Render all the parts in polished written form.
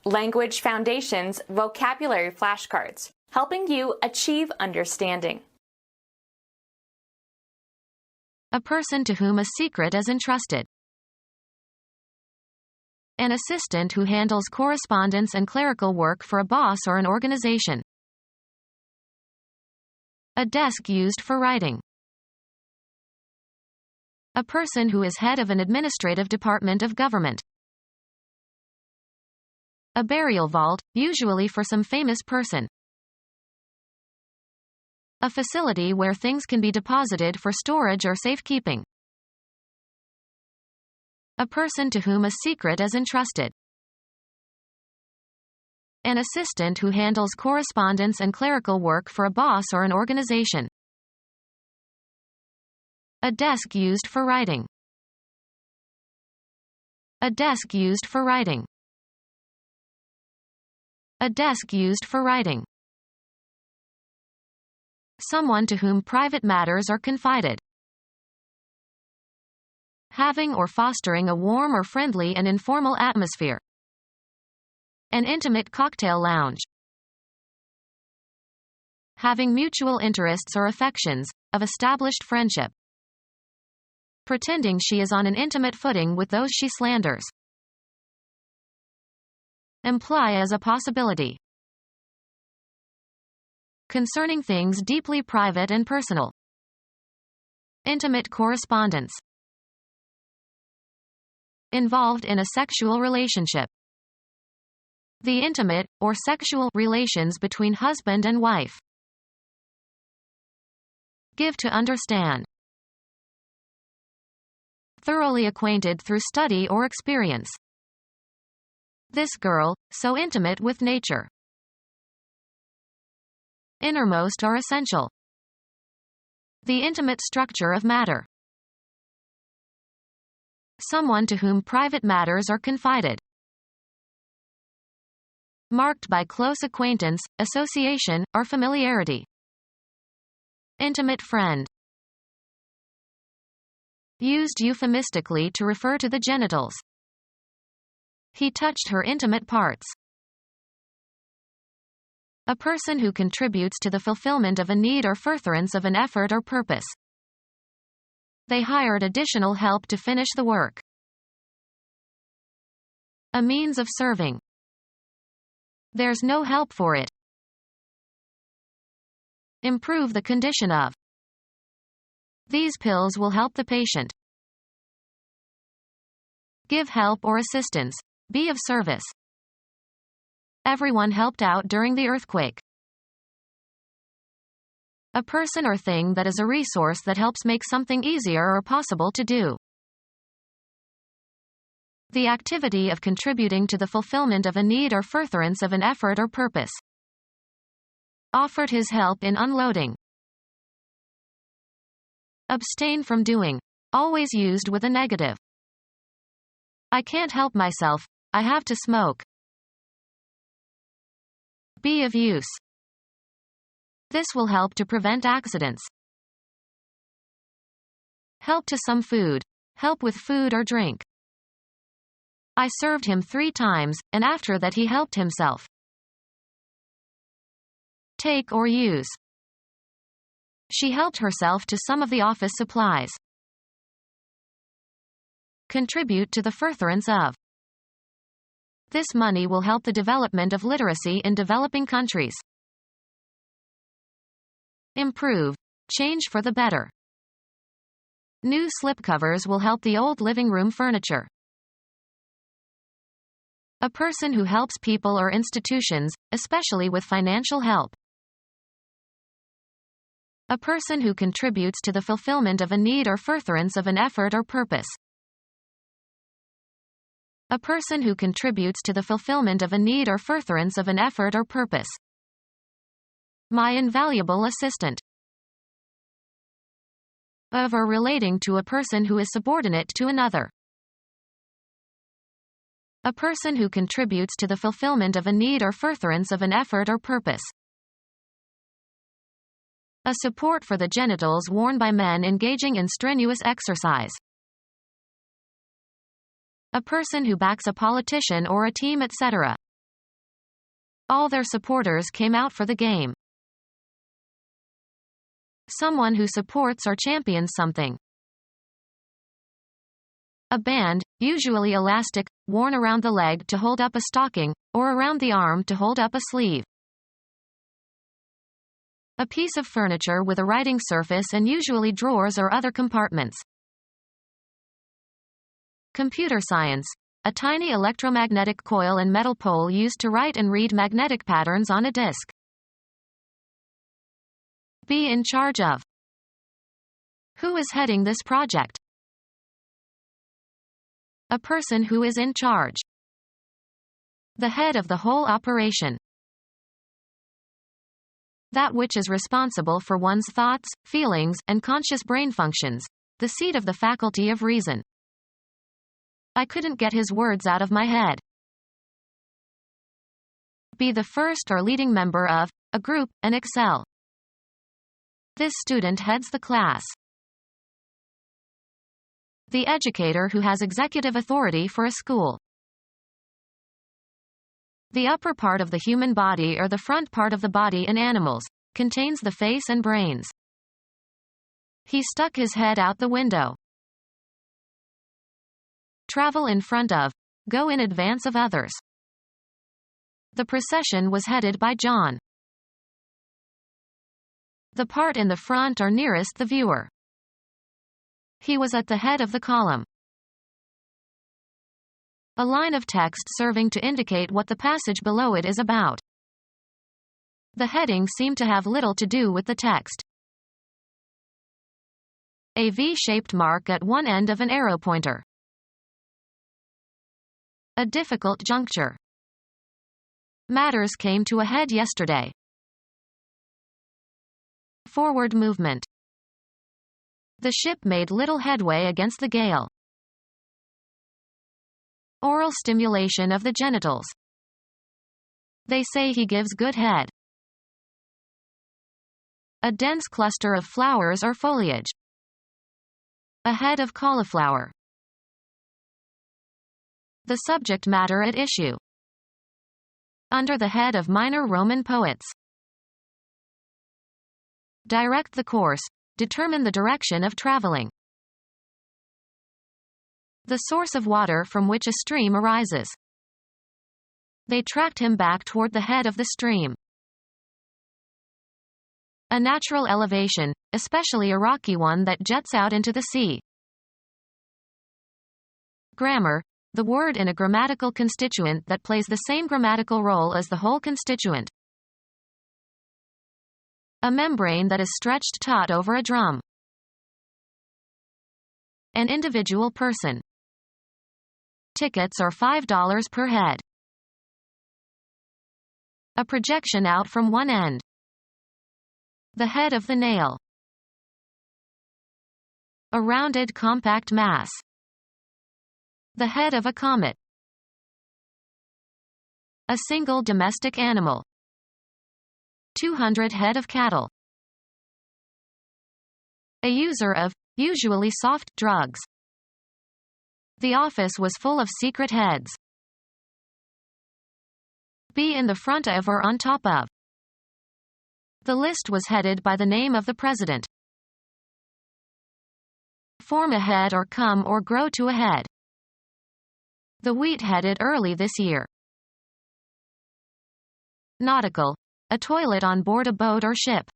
Language Foundations Vocabulary Flashcards, helping you achieve understanding. A person to whom a secret is entrusted. An assistant who handles correspondence and clerical work for a boss or an organization. A desk used for writing. A person who is head of an administrative department of government. A burial vault, usually for some famous person. A facility where things can be deposited for storage or safekeeping. A person to whom a secret is entrusted. An assistant who handles correspondence and clerical work for a boss or an organization. A desk used for writing. A desk used for writing. A desk used for writing. Someone to whom private matters are confided. Having or fostering a warm or friendly and informal atmosphere. An intimate cocktail lounge. Having mutual interests or affections, of established friendship. Pretending she is on an intimate footing with those she slanders. Imply as a possibility. Concerning things deeply private and personal. Intimate correspondence. Involved in a sexual relationship. The intimate, or sexual, relations between husband and wife. Give to understand. Thoroughly acquainted through study or experience. This girl, so intimate with nature. Innermost or essential. The intimate structure of matter. Someone to whom private matters are confided. Marked by close acquaintance, association, or familiarity. Intimate friend. Used euphemistically to refer to the genitals. He touched her intimate parts. A person who contributes to the fulfillment of a need or furtherance of an effort or purpose. They hired additional help to finish the work. A means of serving. There's no help for it. Improve the condition of. These pills will help the patient. Give help or assistance. Be of service. Everyone helped out during the earthquake. A person or thing that is a resource that helps make something easier or possible to do. The activity of contributing to the fulfillment of a need or furtherance of an effort or purpose. Offered his help in unloading. Abstain from doing. Always used with a negative. I can't help myself. I have to smoke. Be of use. This will help to prevent accidents. Help to some food. Help with food or drink. I served him 3 times, and after that he helped himself. Take or use. She helped herself to some of the office supplies. Contribute to the furtherance of. This money will help the development of literacy in developing countries. Improve. Change for the better. New slipcovers will help the old living room furniture. A person who helps people or institutions, especially with financial help. A person who contributes to the fulfillment of a need or furtherance of an effort or purpose. A person who contributes to the fulfillment of a need or furtherance of an effort or purpose. My invaluable assistant. Of or relating to a person who is subordinate to another. A person who contributes to the fulfillment of a need or furtherance of an effort or purpose. A support for the genitals worn by men engaging in strenuous exercise. A person who backs a politician or a team, etc. All their supporters came out for the game. Someone who supports or champions something. A band, usually elastic, worn around the leg to hold up a stocking, or around the arm to hold up a sleeve. A piece of furniture with a writing surface and usually drawers or other compartments. Computer science. A tiny electromagnetic coil and metal pole used to write and read magnetic patterns on a disk. Be in charge of. Who is heading this project? A person who is in charge. The head of the whole operation. That which is responsible for one's thoughts, feelings, and conscious brain functions. The seat of the faculty of reason. I couldn't get his words out of my head. Be the first or leading member of a group and excel. This student heads the class. The educator who has executive authority for a school. The upper part of the human body or the front part of the body in animals contains the face and brains. He stuck his head out the window. Travel in front of. Go in advance of others. The procession was headed by John. The part in the front or nearest the viewer. He was at the head of the column. A line of text serving to indicate what the passage below it is about. The heading seemed to have little to do with the text. A V-shaped mark at one end of an arrow pointer. A difficult juncture. Matters came to a head yesterday. Forward movement. The ship made little headway against the gale. Oral stimulation of the genitals. They say he gives good head. A dense cluster of flowers or foliage. A head of cauliflower. The subject matter at issue. Under the head of minor Roman poets. Direct the course. Determine the direction of traveling. The source of water from which a stream arises. They tracked him back toward the head of the stream. A natural elevation, especially a rocky one that jets out into the sea. Grammar. The word in a grammatical constituent that plays the same grammatical role as the whole constituent. A membrane that is stretched taut over a drum. An individual person. Tickets are $5 per head. A projection out from one end. The head of the nail. A rounded compact mass. The head of a comet. A single domestic animal. 200 head of cattle. A user of, usually soft, drugs. The office was full of secret heads. Be in the front of or on top of. The list was headed by the name of the president. Form a head or come or grow to a head. The wheat headed early this year. Nautical. A toilet on board a boat or ship.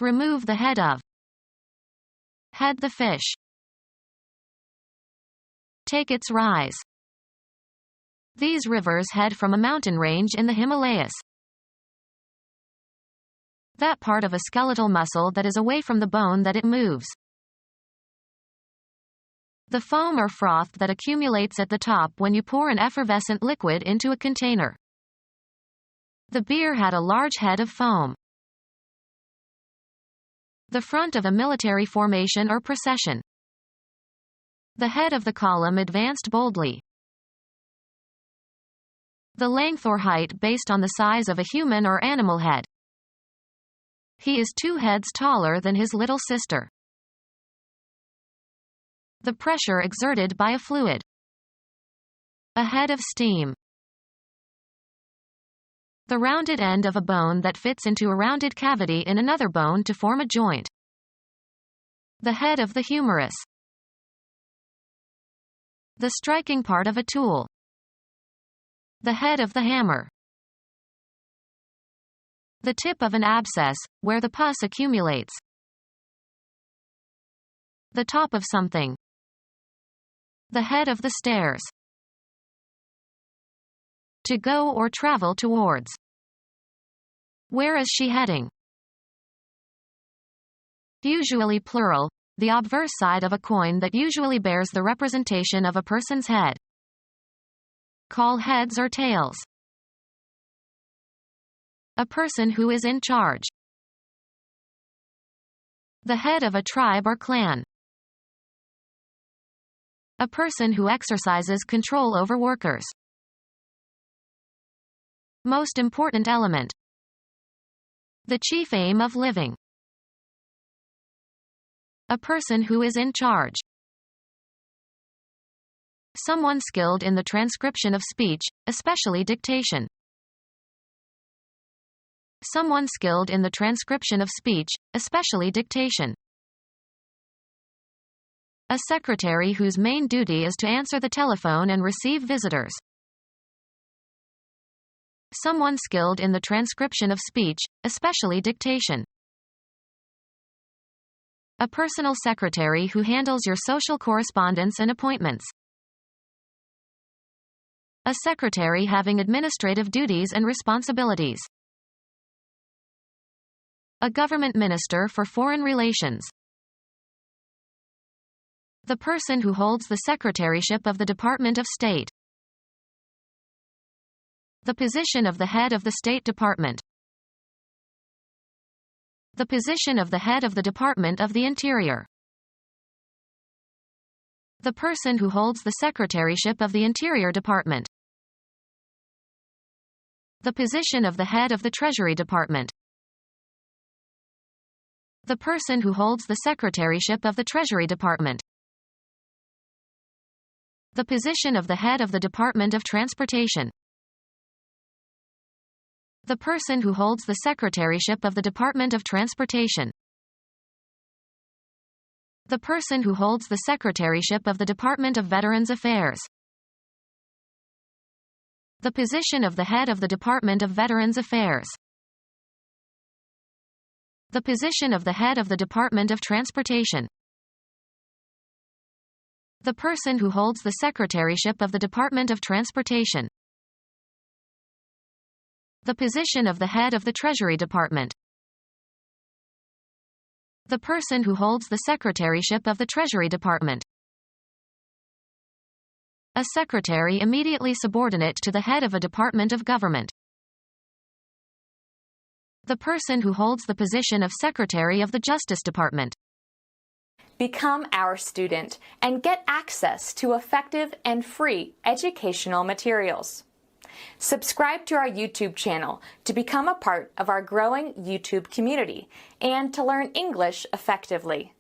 Remove the head of. Head the fish. Take its rise. These rivers head from a mountain range in the Himalayas. That part of a skeletal muscle that is away from the bone that it moves. The foam or froth that accumulates at the top when you pour an effervescent liquid into a container. The beer had a large head of foam. The front of a military formation or procession. The head of the column advanced boldly. The length or height based on the size of a human or animal head. He is 2 heads taller than his little sister. The pressure exerted by a fluid. A head of steam. The rounded end of a bone that fits into a rounded cavity in another bone to form a joint. The head of the humerus. The striking part of a tool. The head of the hammer. The tip of an abscess, where the pus accumulates. The top of something. The head of the stairs. To go or travel towards. Where is she heading? Usually plural, the obverse side of a coin that usually bears the representation of a person's head. Call heads or tails. A person who is in charge. The head of a tribe or clan. A person who exercises control over workers. Most important element. The chief aim of living. A person who is in charge. Someone skilled in the transcription of speech, especially dictation. Someone skilled in the transcription of speech, especially dictation. A secretary whose main duty is to answer the telephone and receive visitors. Someone skilled in the transcription of speech, especially dictation. A personal secretary who handles your social correspondence and appointments. A secretary having administrative duties and responsibilities. A government minister for foreign relations. The person who holds the secretaryship of the Department of State. The position of the head of the State Department. The position of the head of the Department of the Interior. The person who holds the secretaryship of the Interior Department. The position of the head of the Treasury Department. The person who holds the secretaryship of the Treasury Department. The position of the head of the Department of Transportation. The person who holds the secretaryship of the Department of Transportation. The person who holds the secretaryship of the Department of Veterans Affairs. The position of the head of the Department of Veterans Affairs. The position of the head of the Department of Transportation. The person who holds the secretaryship of the Department of Transportation. The position of the head of the Treasury Department. The person who holds the secretaryship of the Treasury Department. A secretary immediately subordinate to the head of a department of government. The person who holds the position of Secretary of the Justice Department. Become our student and get access to effective and free educational materials. Subscribe to our YouTube channel to become a part of our growing YouTube community and to learn English effectively.